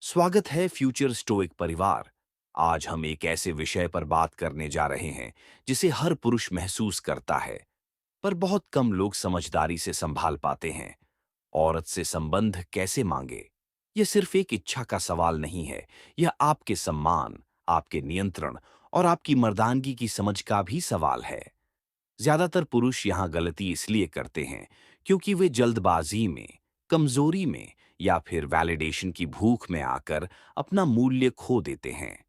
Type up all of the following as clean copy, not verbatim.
स्वागत है future stoic परिवार। आज हम एक ऐसे विषय पर बात करने जा रहे हैं जिसे हर पुरुष महसूस करता है, पर बहुत कम लोग समझदारी से संभाल पाते हैं। औरत से संबंध कैसे मांगे? यह सिर्फ एक इच्छा का सवाल नहीं है। यह आपके सम्मान, आपके नियंत्रण और आपकी मर्दानगी की समझ का भी सवाल है। ज्यादातर पुरुष यहाँ गलती इसलिए करते हैं क्योंकि वे जल्दबाजी में, कमजोरी में या फिर वैलिडेशन की भूख में आकर अपना मूल्य खो देते हैं।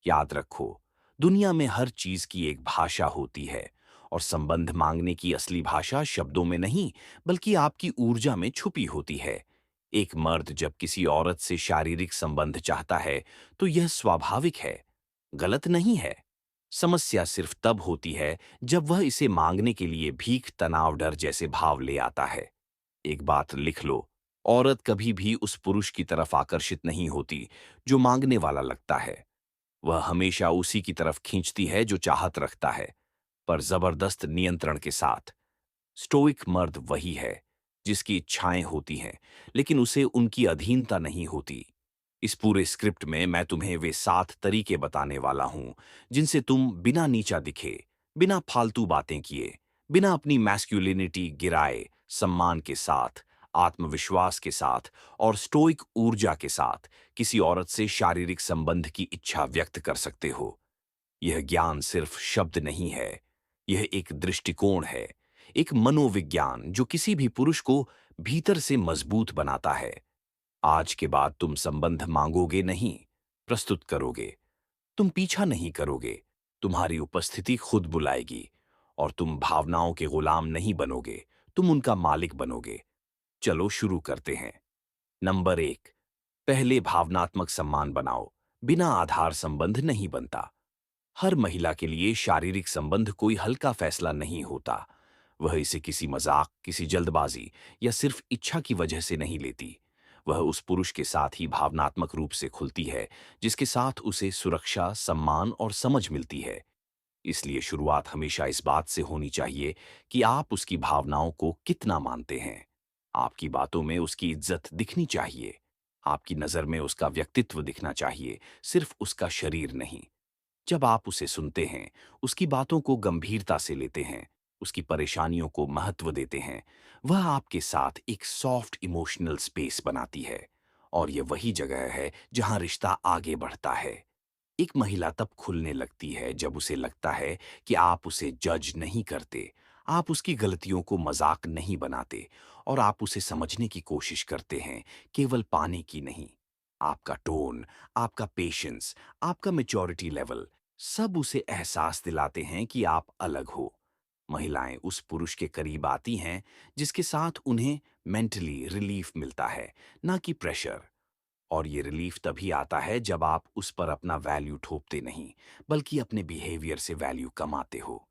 याद रखो, दुनिया में हर चीज की एक भाषा होती है और संबंध मांगने की असली भाषा शब्दों में नहीं, बल्कि आपकी ऊर्जा में छुपी होती है। एक मर्द जब किसी औरत से शारीरिक संबंध चाहता है, तो यह स्वाभाविक है, गलत नहीं है। समस्या सिर्फ तब होती है जब वह इसे मांगने के लिए भीख, तनाव, डर जैसे भाव ले आता है। एक बात लिख लो, औरत कभी भी उस पुरुष की तरफ आकर्षित नहीं होती जो मांगने वाला लगता है। वह हमेशा उसी की तरफ खींचती है जो चाहत रखता है, पर जबरदस्त नियंत्रण के साथ। स्टोइक मर्द वही है जिसकी इच्छाएं होती हैं, लेकिन उसे उनकी अधीनता नहीं होती। इस पूरे स्क्रिप्ट में मैं तुम्हें वे 7 तरीके बताने वाला हूं जिनसे तुम बिना नीचा दिखे, बिना फालतू बातें किए, बिना अपनी मैस्कुलिनिटी गिराए, सम्मान के साथ, आत्मविश्वास के साथ और स्टोइक ऊर्जा के साथ किसी औरत से शारीरिक संबंध की इच्छा व्यक्त कर सकते हो। यह ज्ञान सिर्फ शब्द नहीं है, यह एक दृष्टिकोण है, एक मनोविज्ञान जो किसी भी पुरुष को भीतर से मजबूत बनाता है। आज के बाद तुम संबंध मांगोगे नहीं, प्रस्तुत करोगे। तुम पीछा नहीं करोगे, तुम्हारी उपस्थिति खुद बुलाएगी। और तुम भावनाओं के गुलाम नहीं बनोगे, तुम उनका मालिक बनोगे। चलो शुरू करते हैं। नंबर 1, पहले भावनात्मक सम्मान बनाओ। बिना आधार संबंध नहीं बनता। हर महिला के लिए शारीरिक संबंध कोई हल्का फैसला नहीं होता। वह इसे किसी मजाक, किसी जल्दबाजी या सिर्फ इच्छा की वजह से नहीं लेती। वह उस पुरुष के साथ ही भावनात्मक रूप से खुलती है जिसके साथ उसे सुरक्षा, सम्मान और समझ मिलती है। इसलिए शुरुआत हमेशा इस बात से होनी चाहिए कि आप उसकी भावनाओं को कितना मानते हैं। आपकी बातों में उसकी इज्जत दिखनी चाहिए। आपकी नजर में उसका व्यक्तित्व दिखना चाहिए, सिर्फ उसका शरीर नहीं। जब आप उसे सुनते हैं, उसकी बातों को गंभीरता से लेते हैं, उसकी परेशानियों को महत्व देते हैं, वह आपके साथ एक सॉफ्ट इमोशनल स्पेस बनाती है। और यह वही जगह है जहां रिश्ता आगे बढ़ता है। एक महिला तब खुलने लगती है जब उसे लगता है कि आप उसे जज नहीं करते, आप उसकी गलतियों को मजाक नहीं बनाते और आप उसे समझने की कोशिश करते हैं, केवल पाने की नहीं। आपका टोन, आपका पेशेंस, आपका मैच्योरिटी लेवल, सब उसे एहसास दिलाते हैं कि आप अलग हो। महिलाएं उस पुरुष के करीब आती हैं जिसके साथ उन्हें मेंटली रिलीफ मिलता है, ना कि प्रेशर। और ये रिलीफ तभी आता है जब आप उस पर अपना वैल्यू थोपते नहीं, बल्कि अपने बिहेवियर से वैल्यू कमाते हो।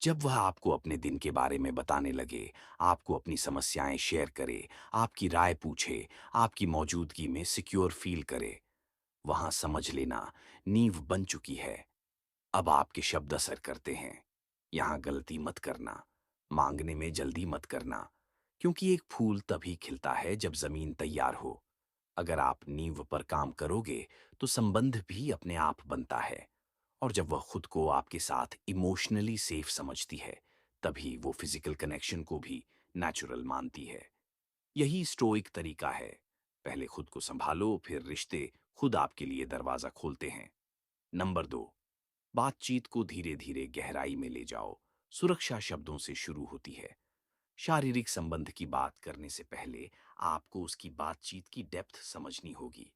जब वह आपको अपने दिन के बारे में बताने लगे, आपको अपनी समस्याएं शेयर करे, आपकी राय पूछे, आपकी मौजूदगी में सिक्योर फील करे, वहां समझ लेना नींव बन चुकी है। अब आपके शब्द असर करते हैं। यहां गलती मत करना, मांगने में जल्दी मत करना, क्योंकि एक फूल तभी खिलता है जब जमीन तैयार हो। अगर आप नींव पर काम करोगे तो संबंध भी अपने आप बनता है। और जब वह खुद को आपके साथ इमोशनली सेफ समझती है, तभी वो फिजिकल कनेक्शन को भी नेचुरल मानती है। यही स्टोइक तरीका है। पहले खुद को संभालो, फिर रिश्ते खुद आपके लिए दरवाजा खोलते हैं। नंबर 2, बातचीत को धीरे धीरे गहराई में ले जाओ। सुरक्षा शब्दों से शुरू होती है। शारीरिक संबंध की बात करने से पहले आपको उसकी बातचीत की डेप्थ समझनी होगी।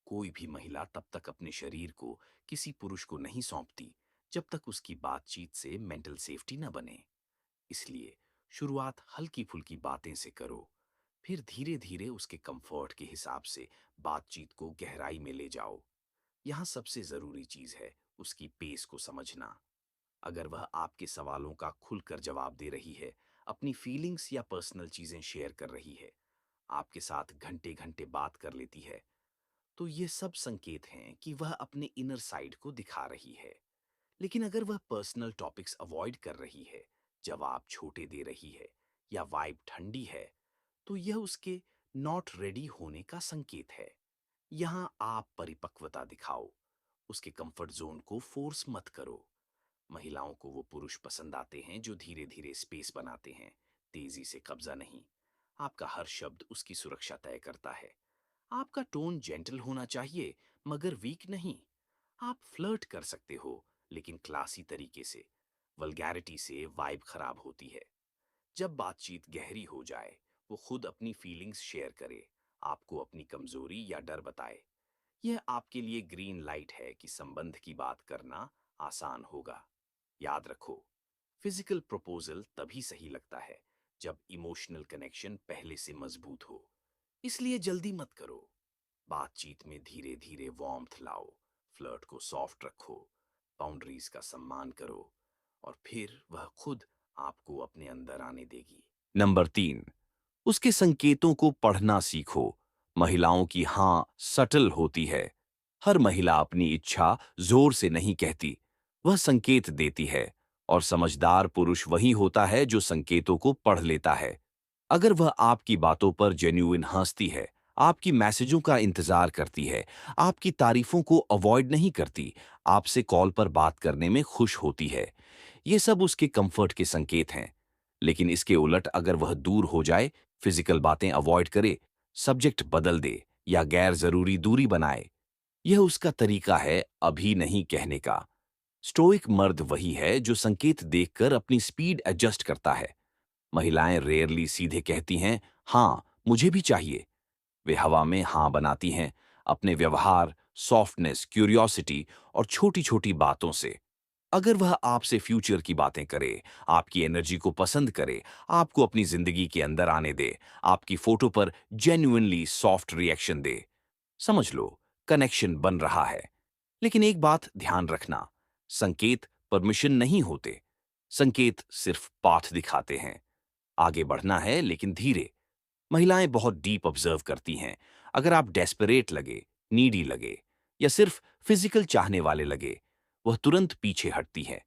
कोई भी महिला तब तक अपने शरीर को किसी पुरुष को नहीं सौंपती जब तक उसकी बातचीत से मेंटल सेफ्टी न बने। इसलिए शुरुआत हल्की फुल्की बातें से करो, फिर धीरे धीरे उसके कंफर्ट के हिसाब से बातचीत को गहराई में ले जाओ। यहाँ सबसे जरूरी चीज है उसकी पेस को समझना। अगर वह आपके सवालों का खुलकर जवाब दे रही है, अपनी फीलिंग्स या पर्सनल चीजें शेयर कर रही है, आपके साथ घंटे घंटे बात कर लेती है, तो ये सब संकेत हैं कि वह अपने इनर साइड को दिखा रही है। लेकिन अगर वह पर्सनल टॉपिक्स अवॉइड कर रही है, जवाब छोटे दे रही है या वाइब ठंडी है, तो यह उसके नॉट रेडी होने का संकेत है। यहां आप परिपक्वता दिखाओ, उसके कंफर्ट जोन को फोर्स मत करो। महिलाओं को वो पुरुष पसंद आते हैं जो धीरे धीरे स्पेस बनाते हैं, तेजी से कब्जा नहीं। आपका हर शब्द उसकी सुरक्षा तय करता है। आपका टोन जेंटल होना चाहिए, मगर वीक नहीं। आप फ्लर्ट कर सकते हो, लेकिन क्लासी तरीके से। वल्गैरिटी से वाइब खराब होती है। जब बातचीत गहरी हो जाए, वो खुद अपनी फीलिंग्स शेयर करे, आपको अपनी कमजोरी या डर बताए। यह आपके लिए ग्रीन लाइट है कि संबंध की बात करना आसान होगा। याद रखो, फिजिकल प्रपोजल तभी सही लगता है जब इमोशनल कनेक्शन पहले से मजबूत हो। इसलिए जल्दी मत करो। बातचीत में धीरे धीरे वार्मथ लाओ, फ्लर्ट को सॉफ्ट रखो, बाउंड्रीज का सम्मान करो, और फिर वह खुद आपको अपने अंदर आने देगी। नंबर 3, उसके संकेतों को पढ़ना सीखो। महिलाओं की हाँ सटल होती है। हर महिला अपनी इच्छा जोर से नहीं कहती, वह संकेत देती है। और समझदार पुरुष वही होता है जो संकेतों को पढ़ लेता है। अगर वह आपकी बातों पर जेन्युइन हंसती है, आपकी मैसेजों का इंतजार करती है, आपकी तारीफों को अवॉइड नहीं करती, आपसे कॉल पर बात करने में खुश होती है, ये सब उसके कंफर्ट के संकेत हैं। लेकिन इसके उलट अगर वह दूर हो जाए, फिजिकल बातें अवॉइड करे, सब्जेक्ट बदल दे या गैर जरूरी दूरी बनाए, यह उसका तरीका है अभी नहीं कहने का। स्टोइक मर्द वही है जो संकेत देखकर अपनी स्पीड एडजस्ट करता है। महिलाएं रेयरली सीधे कहती हैं, हाँ मुझे भी चाहिए। वे हवा में हाँ बनाती हैं, अपने व्यवहार, सॉफ्टनेस, क्यूरियोसिटी और छोटी छोटी बातों से। अगर वह आपसे फ्यूचर की बातें करे, आपकी एनर्जी को पसंद करे, आपको अपनी जिंदगी के अंदर आने दे, आपकी फोटो पर जेन्युइनली सॉफ्ट रिएक्शन दे, समझ लो कनेक्शन बन रहा है। लेकिन एक बात ध्यान रखना, संकेत परमिशन नहीं होते। संकेत सिर्फ पाथ दिखाते हैं। आगे बढ़ना है लेकिन धीरे। महिलाएं बहुत डीप ऑब्जर्व करती हैं। अगर आप डेस्परेट लगे, नीडी लगे या सिर्फ फिजिकल चाहने वाले लगे, वह तुरंत पीछे हटती है।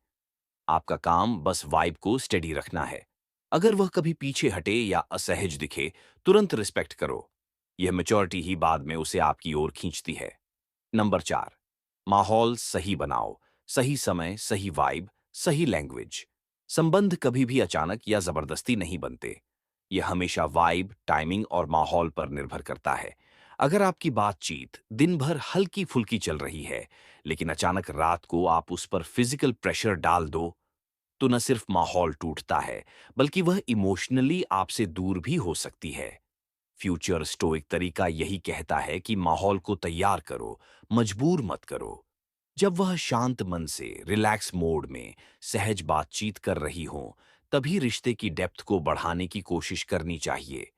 आपका काम बस वाइब को स्टेडी रखना है। अगर वह कभी पीछे हटे या असहज दिखे, तुरंत रिस्पेक्ट करो। यह मैच्योरिटी ही बाद में उसे आपकी ओर खींचती है। नंबर 4, माहौल सही बनाओ। सही समय, सही वाइब, सही लैंग्वेज। संबंध कभी भी अचानक या जबरदस्ती नहीं बनते। यह हमेशा वाइब, टाइमिंग और माहौल पर निर्भर करता है। अगर आपकी बातचीत दिन भर हल्की फुल्की चल रही है, लेकिन अचानक रात को आप उस पर फिजिकल प्रेशर डाल दो, तो न सिर्फ माहौल टूटता है, बल्कि वह इमोशनली आपसे दूर भी हो सकती है। फ्यूचर स्टोइक तरीका यही कहता है कि माहौल को तैयार करो, मजबूर मत करो। जब वह शांत मन से, रिलैक्स मोड में सहज बातचीत कर रही हो, तभी रिश्ते की डेप्थ को बढ़ाने की कोशिश करनी चाहिए।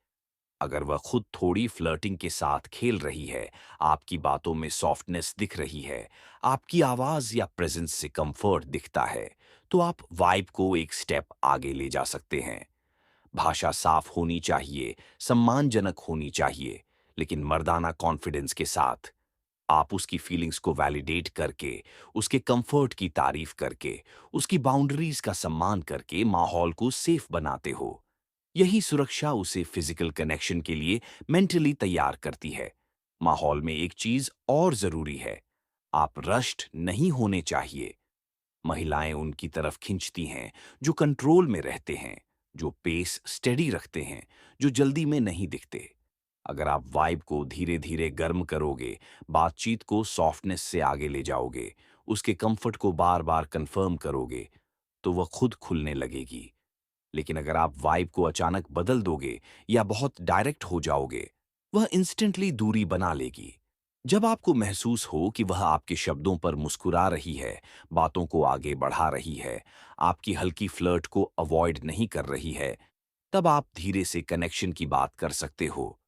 अगर वह खुद थोड़ी फ्लर्टिंग के साथ खेल रही है, आपकी बातों में सॉफ्टनेस दिख रही है, आपकी आवाज या प्रेजेंस से कंफर्ट दिखता है, तो आप वाइब को एक स्टेप आगे ले जा सकते हैं। भाषा साफ होनी चाहिए, सम्मानजनक होनी चाहिए, लेकिन मर्दाना कॉन्फिडेंस के साथ। आप उसकी फीलिंग्स को वैलिडेट करके, उसके कंफर्ट की तारीफ करके, उसकी बाउंड्रीज का सम्मान करके माहौल को सेफ बनाते हो। यही सुरक्षा उसे फिजिकल कनेक्शन के लिए मेंटली तैयार करती है। माहौल में एक चीज और जरूरी है, आप रश्ड नहीं होने चाहिए। महिलाएं उनकी तरफ खींचती हैं जो कंट्रोल में रहते हैं, जो पेस स्टेडी रखते हैं, जो जल्दी में नहीं दिखते। अगर आप वाइब को धीरे धीरे गर्म करोगे, बातचीत को सॉफ्टनेस से आगे ले जाओगे, उसके कंफर्ट को बार बार कंफर्म करोगे, तो वह खुद खुलने लगेगी। लेकिन अगर आप वाइब को अचानक बदल दोगे या बहुत डायरेक्ट हो जाओगे, वह इंस्टेंटली दूरी बना लेगी। जब आपको महसूस हो कि वह आपके शब्दों पर मुस्कुरा रही है, बातों को आगे बढ़ा रही है, आपकी हल्की फ्लर्ट को अवॉइड नहीं कर रही है, तब आप धीरे से कनेक्शन की बात कर सकते हो।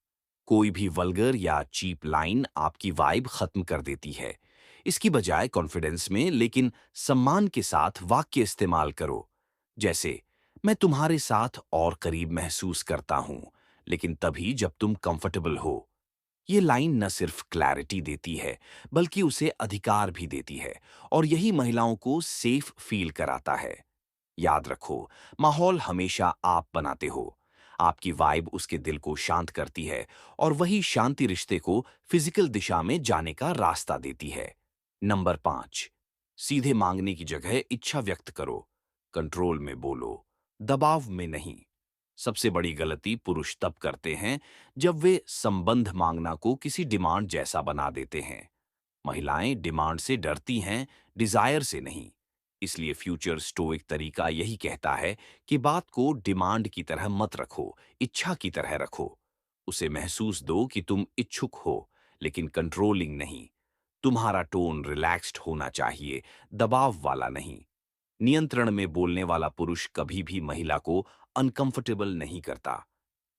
कोई भी वल्गर या चीप लाइन आपकी वाइब खत्म कर देती है। इसकी बजाय कॉन्फिडेंस में लेकिन सम्मान के साथ वाक्य इस्तेमाल करो, जैसे, मैं तुम्हारे साथ और करीब महसूस करता हूं, लेकिन तभी जब तुम कंफर्टेबल हो। ये लाइन न सिर्फ क्लैरिटी देती है, बल्कि उसे अधिकार भी देती है, और यही महिलाओं को सेफ फील कराता है। याद रखो, माहौल हमेशा आप बनाते हो। आपकी वाइब उसके दिल को शांत करती है और वही शांति रिश्ते को फिजिकल दिशा में जाने का रास्ता देती है। नंबर 5, सीधे मांगने की जगह इच्छा व्यक्त करो। कंट्रोल में बोलो, दबाव में नहीं। सबसे बड़ी गलती पुरुष तब करते हैं जब वे संबंध मांगना को किसी डिमांड जैसा बना देते हैं। महिलाएं डिमांड से डरती हैं, डिजायर से नहीं। इसलिए फ्यूचर स्टोइक तरीका यही कहता है कि बात को डिमांड की तरह मत रखो, इच्छा की तरह रखो। उसे महसूस दो कि तुम इच्छुक हो, लेकिन कंट्रोलिंग नहीं। तुम्हारा टोन रिलैक्स्ड होना चाहिए, दबाव वाला नहीं। नियंत्रण में बोलने वाला पुरुष कभी भी महिला को अनकंफर्टेबल नहीं करता।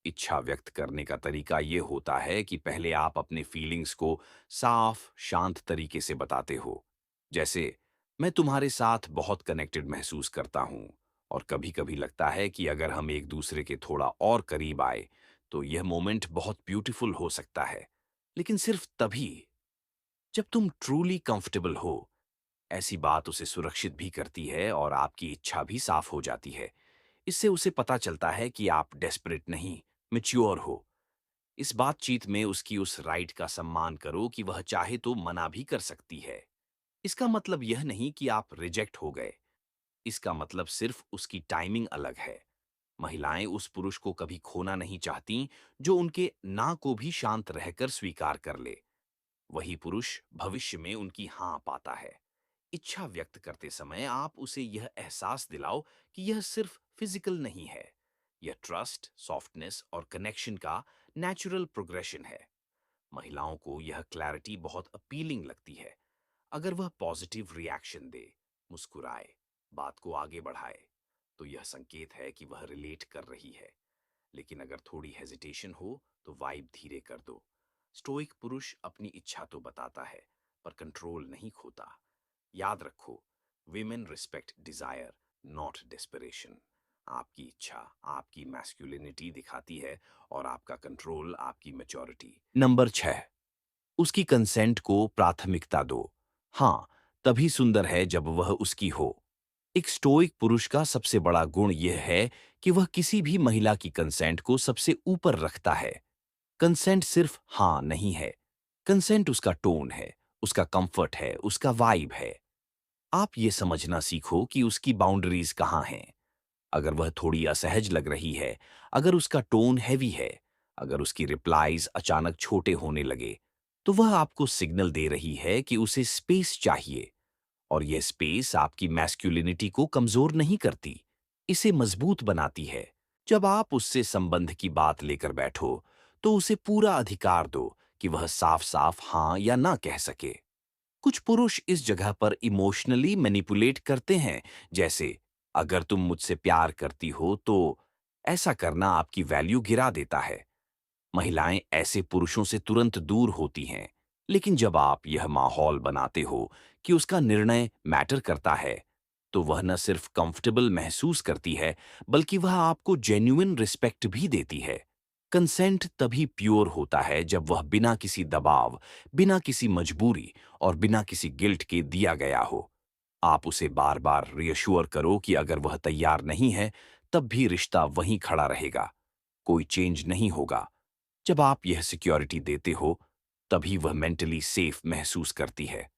इच्छा व्यक्त करने का तरीका ये होता है कि पहले आप अपने फीलिंग्स को साफ, शांत तरीके से बताते हो। जैसे, मैं तुम्हारे साथ बहुत कनेक्टेड महसूस करता हूँ और कभी-कभी लगता है कि अगर हम एक दूसरे के थोड़ा और करीब आए, तो यह मोमेंट बहुत ब्यूटीफुल हो सकता है। लेकिन सिर्फ तभी, जब तुम ट्रूली कंफर्टेबल हो। ऐसी बात उसे सुरक्षित भी करती है और आपकी इच्छा भी साफ हो जाती है। इससे उसे पता चलता है कि आप डेस्परेट नहीं, मैच्योर हो। इस बातचीत में उसकी उस राइट का सम्मान करो कि वह चाहे तो मना भी कर सकती है। इसका मतलब यह नहीं कि आप रिजेक्ट हो गए। इसका मतलब सिर्फ उसकी टाइमिंग अलग है। महिलाएं उस पुरुष को कभी खोना नहीं चाहती जो उनके ना को भी शांत रहकर स्वीकार कर ले। वही पुरुष भविष्य में उनकी हाँ पाता है। इच्छा व्यक्त करते समय आप उसे यह एहसास दिलाओ कि यह सिर्फ फिजिकल नहीं है। यह ट्रस्ट, सॉफ्टनेस और कनेक्शन का नेचुरल प्रोग्रेशन है। महिलाओं को यह क्लैरिटी बहुत अपीलिंग लगती है। अगर वह पॉजिटिव रिएक्शन दे, मुस्कुराए, बात को आगे बढ़ाए, तो यह संकेत है कि वह रिलेट कर रही है। लेकिन अगर थोड़ी हेजिटेशन हो, तो वाइब धीरे कर दो। स्टोइक पुरुष अपनी इच्छा तो बताता है, पर कंट्रोल नहीं खोता। याद रखो, women respect desire, not desperation. आपकी इच्छा आपकी मैस्कुलिनिटी दिखाती है और आपका कंट्रोल आपकी मैच्योरिटी। नंबर 6, उसकी कंसेंट को प्राथमिकता दो। हाँ, तभी सुंदर है जब वह उसकी हो। एक स्टोइक पुरुष का सबसे बड़ा गुण यह है कि वह किसी भी महिला की कंसेंट को सबसे ऊपर रखता है। कंसेंट सिर्फ हाँ नहीं है। कंसेंट उसका टोन है, उसका कंफर्ट है, उसका वाइब है। आप ये समझना सीखो कि उसकी बाउंड्रीज कहाँ हैं। अगर वह थोड़ी असहज लग रही है, अगर उसका टोन हैवी है, अगर उसकी रिप्लाईज अचानक छोटे होने लगे, तो वह आपको सिग्नल दे रही है कि उसे स्पेस चाहिए। और यह स्पेस आपकी मैस्कुलिनिटी को कमजोर नहीं करती, इसे मजबूत बनाती है। जब आप उससे संबंध की बात लेकर बैठो, तो उसे पूरा अधिकार दो कि वह साफ-साफ हाँ या ना कह सके। कुछ पुरुष इस जगह पर इमोशनली मैनिपुलेट करते हैं, जैसे, अगर तुम मुझसे प्यार करती हो तो ऐसा करना आपकी वैल्यू गिरा देता है। महिलाएं ऐसे पुरुषों से तुरंत दूर होती हैं। लेकिन जब आप यह माहौल बनाते हो कि उसका निर्णय मैटर करता है, तो वह न सिर्फ कंफर्टेबल महसूस करती है, बल्कि वह आपको जेन्युइन रिस्पेक्ट भी देती है। कंसेंट तभी प्योर होता है जब वह बिना किसी दबाव, बिना किसी मजबूरी और बिना किसी गिल्ट के दिया गया हो। आप उसे बार बार रियश्योर करो कि अगर वह तैयार नहीं है, तब भी रिश्ता वहीं खड़ा रहेगा, कोई चेंज नहीं होगा। जब आप यह सिक्योरिटी देते हो, तभी वह मेंटली सेफ महसूस करती है।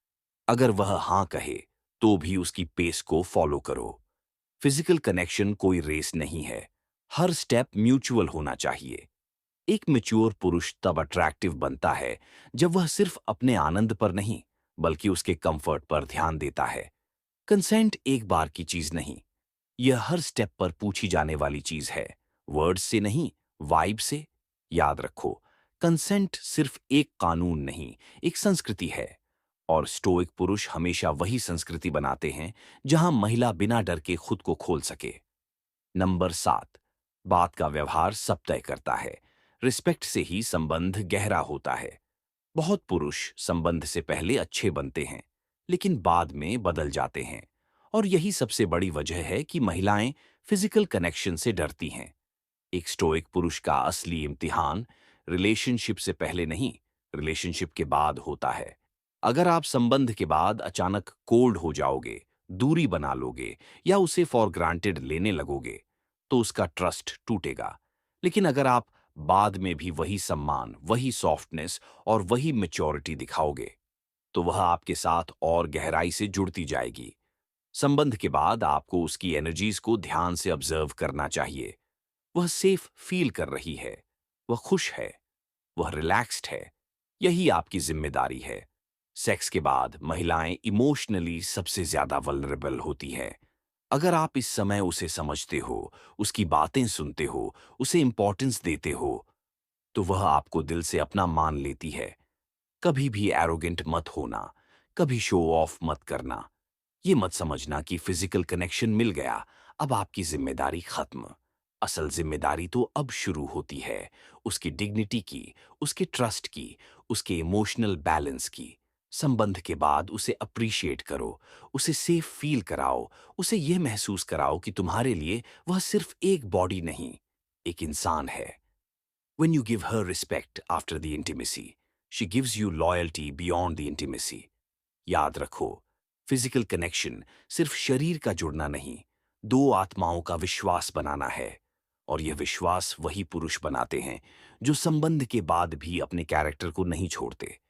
अगर वह हाँ कहे, तो भी उसकी पेस को फॉलो करो। फिजिकल कनेक्शन कोई रेस नहीं है। हर स्टेप म्यूचुअल होना चाहिए। एक मैच्योर पुरुष तब अट्रैक्टिव बनता है जब वह सिर्फ अपने आनंद पर नहीं, बल्कि उसके कंफर्ट पर ध्यान देता है। कंसेंट एक बार की चीज नहीं, यह हर स्टेप पर पूछी जाने वाली चीज है। वर्ड्स से नहीं, वाइब से। याद रखो, कंसेंट सिर्फ एक कानून नहीं, एक संस्कृति है। और स्टोइक पुरुष हमेशा वही संस्कृति बनाते हैं जहां महिला बिना डर के खुद को खोल सके। नंबर 7, बात का व्यवहार सब तय करता है। रिस्पेक्ट से ही संबंध गहरा होता है। बहुत पुरुष संबंध से पहले अच्छे बनते हैं, लेकिन बाद में बदल जाते हैं। और यही सबसे बड़ी वजह है कि महिलाएं फिजिकल कनेक्शन से डरती हैं। एक स्टोइक पुरुष का असली इम्तिहान रिलेशनशिप से पहले नहीं, रिलेशनशिप के बाद होता है। अगर आप संबंध के बाद अचानक कोल्ड हो जाओगे, दूरी बना लोगे या उसे फॉर ग्रांटेड लेने लगोगे, तो उसका ट्रस्ट टूटेगा। लेकिन अगर आप बाद में भी वही सम्मान, वही सॉफ्टनेस और वही मैच्योरिटी दिखाओगे, तो वह आपके साथ और गहराई से जुड़ती जाएगी। संबंध के बाद आपको उसकी एनर्जीज को ध्यान से ऑब्जर्व करना चाहिए। वह सेफ फील कर रही है, वह खुश है, वह रिलैक्स्ड है। यही आपकी जिम्मेदारी है। सेक्स के बाद महिलाएं इमोशनली सबसे ज्यादा वल्नरेबल होती हैं। अगर आप इस समय उसे समझते हो, उसकी बातें सुनते हो, उसे इंपॉर्टेंस देते हो, तो वह आपको दिल से अपना मान लेती है। कभी भी एरोगेंट मत होना, कभी शो ऑफ मत करना। ये मत समझना कि फिजिकल कनेक्शन मिल गया, अब आपकी जिम्मेदारी खत्म। असल जिम्मेदारी तो अब शुरू होती है, उसकी डिग्निटी की, उसके ट्रस्ट की, उसके इमोशनल बैलेंस की। संबंध के बाद उसे अप्रिशिएट करो, उसे सेफ फील कराओ, उसे यह महसूस कराओ कि तुम्हारे लिए वह सिर्फ एक बॉडी नहीं, एक इंसान है। When you give her respect after the intimacy, she gives you loyalty beyond the intimacy. याद रखो, फिजिकल कनेक्शन सिर्फ शरीर का जुड़ना नहीं, दो आत्माओं का विश्वास बनाना है। और यह विश्वास वही पुरुष बनाते हैं जो संबंध के बाद भी अपने कैरेक्टर को नहीं छोड़ते।